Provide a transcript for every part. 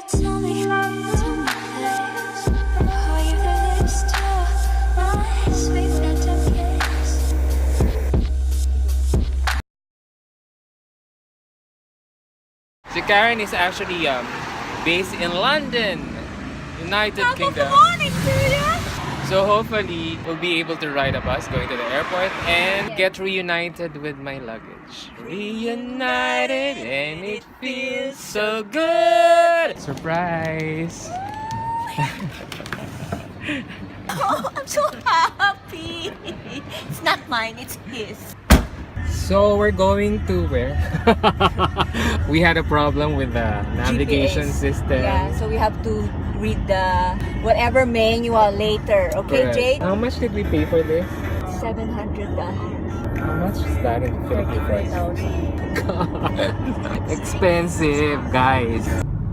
So Karen is actually based in London, United Kingdom. Good morning to you. So hopefully we'll be able to ride a bus going to the airport and get reunited with my luggage. Reunited and it feels so good! Surprise! Oh, I'm so happy. It's not mine, it's his. So we're going to where? We had a problem with the navigation GPS. system. Yeah, so we have to read the whatever manual later. Okay, Correct. Jade? How much did we pay for this? $700. How much is that in Philippine price? God, expensive, guys.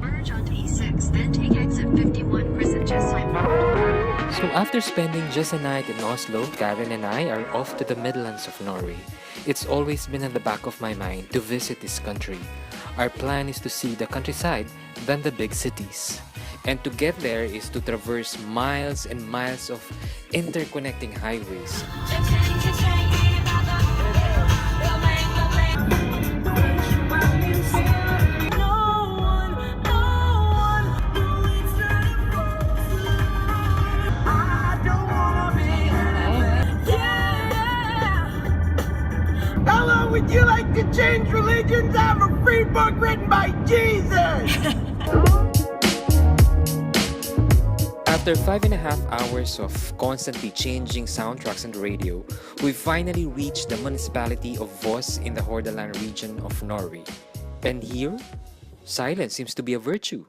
Merge onto E6, then take exit 51 Chrysaches Signboard. So after spending just a night in Oslo, Karen and I are off to the Midlands of Norway. It's always been in the back of my mind to visit this country. Our plan is to see the countryside than the big cities. And to get there is to traverse miles and miles of interconnecting highways. Would you like to change religions? I have a free book written by Jesus! After 5.5 hours of constantly changing soundtracks on the radio, we finally reached the municipality of Voss in the Hordaland region of Norway. And here, silence seems to be a virtue.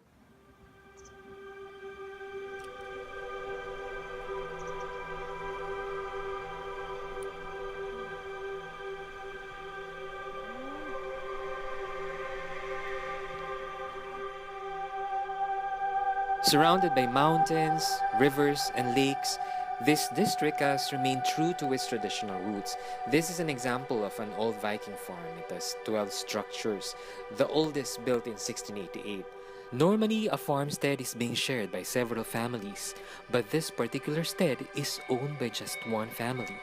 Surrounded by mountains, rivers, and lakes, this district has remained true to its traditional roots. This is an example of an old Viking farm. It has 12 structures, the oldest built in 1688. Normally, a farmstead is being shared by several families, but this particular stead is owned by just one family.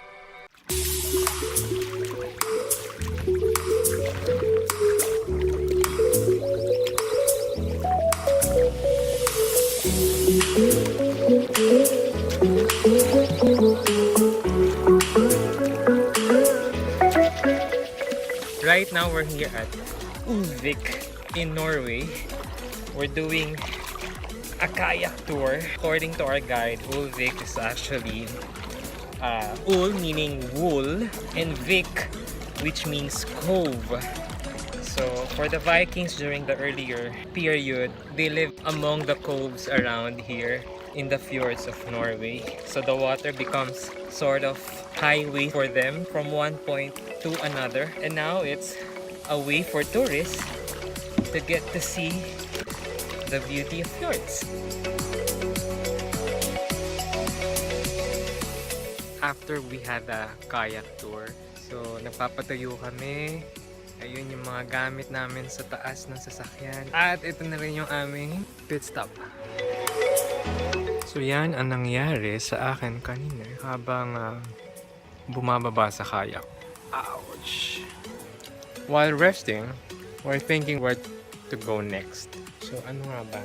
Right now we're here at Ulvik in Norway. We're doing a kayak tour. According to our guide, Ulvik is actually ul meaning wool and vik which means cove. So for the Vikings during the earlier period, they lived among the coves around here in the fjords of Norway. So the water becomes sort of highway for them from one point to another. And now it's a way for tourists to get to see the beauty of fjords. After we had a kayak tour, so nagpapatayo kami. Ayun yung mga gamit namin sa taas ng sasakyan. At ito na rin yung aming pit stop. So yan ang nangyari sa akin kanina habang bumababa sa kayak. Ouch! While resting, we're thinking where to go next. So ano nga ba?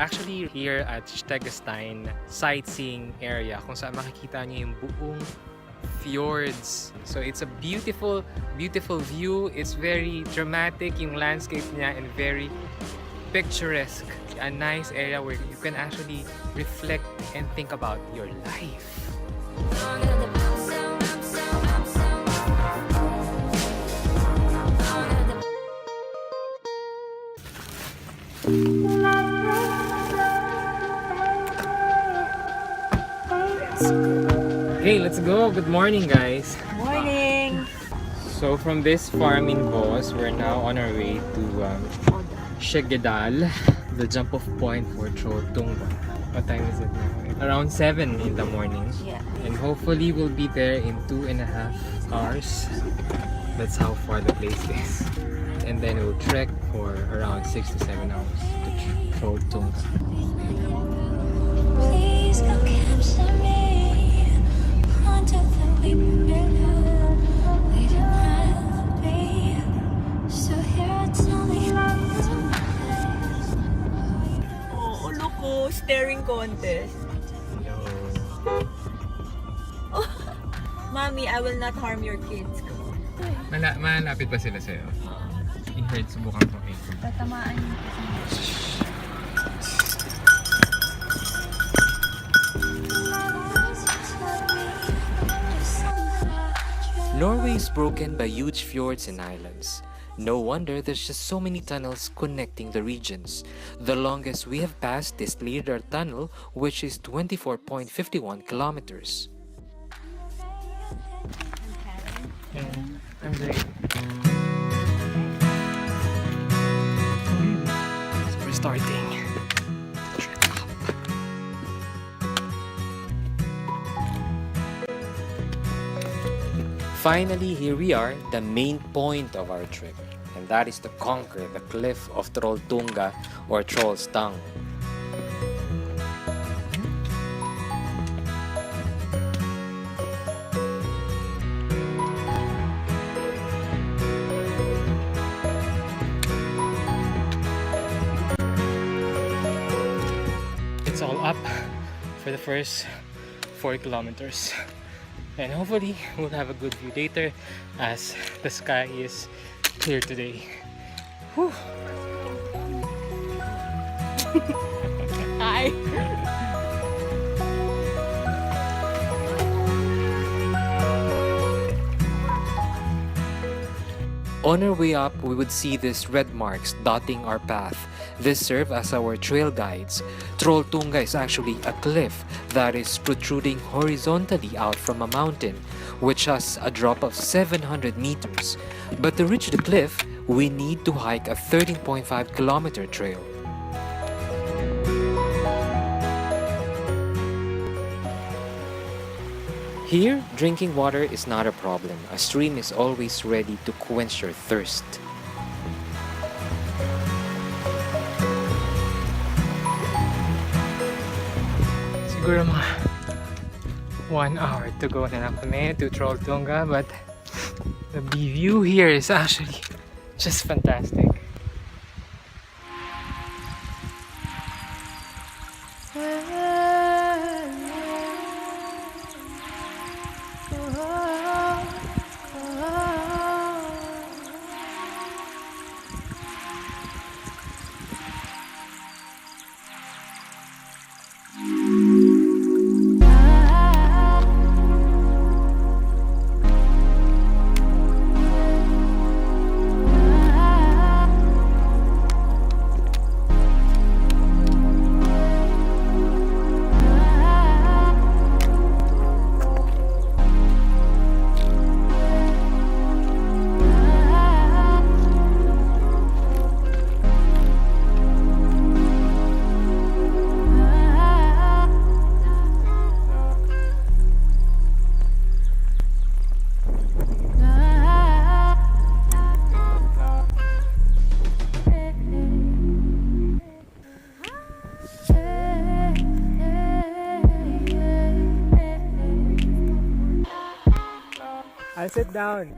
Actually here at Stegestein sightseeing area kung saan makikita niyo yung buong fjords. So it's a beautiful view. It's very dramatic yung landscape niya and very picturesque. A nice area where you can actually reflect and think about your life. Okay, let's go. Good morning, guys. So from this farm in Bos, we're now on our way to Shegedal, the jump-off point for Trolltunga. What time is it now? Around 7 in the morning. Yeah. And hopefully we'll be there in 2.5 hours. That's how far the place is. And then we'll trek for around 6 to 7 hours to Trolltunga. Please come capture me under the weeping river. We don't have to be, so here it's only Oh, look oh, staring contest. Oh, Mommy, I will not harm your kids. Malapit ba sila sa'yo? I-hurt, subukan ko kayo. Tatamaan yung Norway is broken by huge fjords and islands. No wonder there's just so many tunnels connecting the regions. The longest we have passed is Lirdar Tunnel, which is 24.51 kilometers. I'm ready. So we're starting. Finally, here we are, the main point of our trip, and that is to conquer the cliff of Trolltunga or Troll's Tongue. It's all up for the first 4 kilometers. And hopefully we'll have a good view later as the sky is clear today. Whew. Hi. On our way up, we would see these red marks dotting our path. This serve as our trail guides. Trolltunga is actually a cliff that is protruding horizontally out from a mountain, which has a drop of 700 meters. But to reach the cliff, we need to hike a 13.5 kilometer trail. Here, drinking water is not a problem. A stream is always ready to quench your thirst. Siguro mga 1 hour to go na lang kami to Trolltunga, but the view here is actually just fantastic. I'll sit down.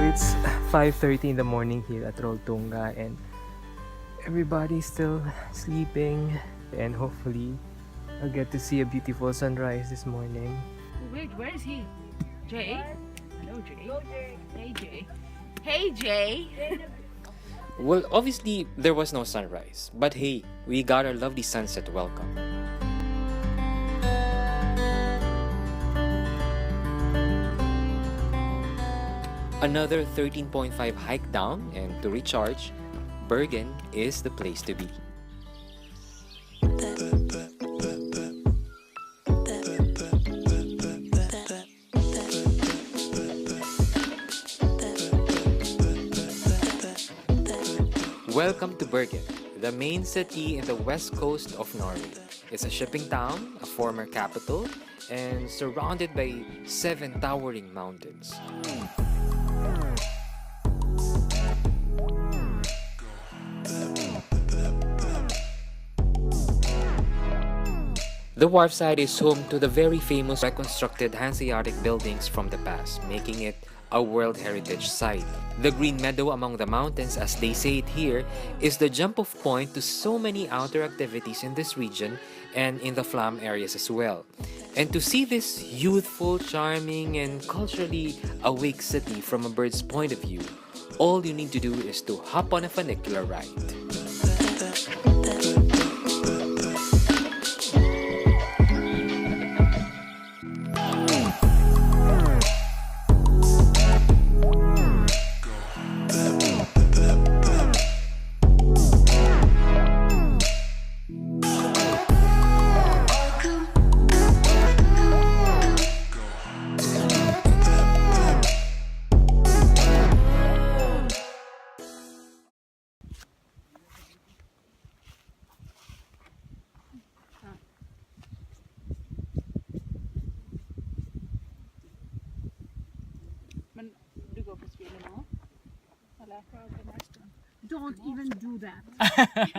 It's 5:30 in the morning here at Trolltunga and everybody's still sleeping, and hopefully I get to see a beautiful sunrise this morning. Wait, where is he? Jay? Hello, Jay. Hey, Jay. Hey, Jay. Well, obviously, there was no sunrise. But hey, we got our lovely sunset welcome. Another 13.5 hike down, and to recharge, Bergen is the place to be. Welcome to Bergen, the main city in the west coast of Norway. It's a shipping town, a former capital, and surrounded by 7 towering mountains. The wharf side is home to the very famous reconstructed Hanseatic buildings from the past, making it a World Heritage Site. The green meadow among the mountains, as they say it here, is the jump-off point to so many outdoor activities in this region and in the Flam areas as well. And to see this youthful, charming, and culturally awake city from a bird's point of view, all you need to do is to hop on a funicular ride. Don't even do that.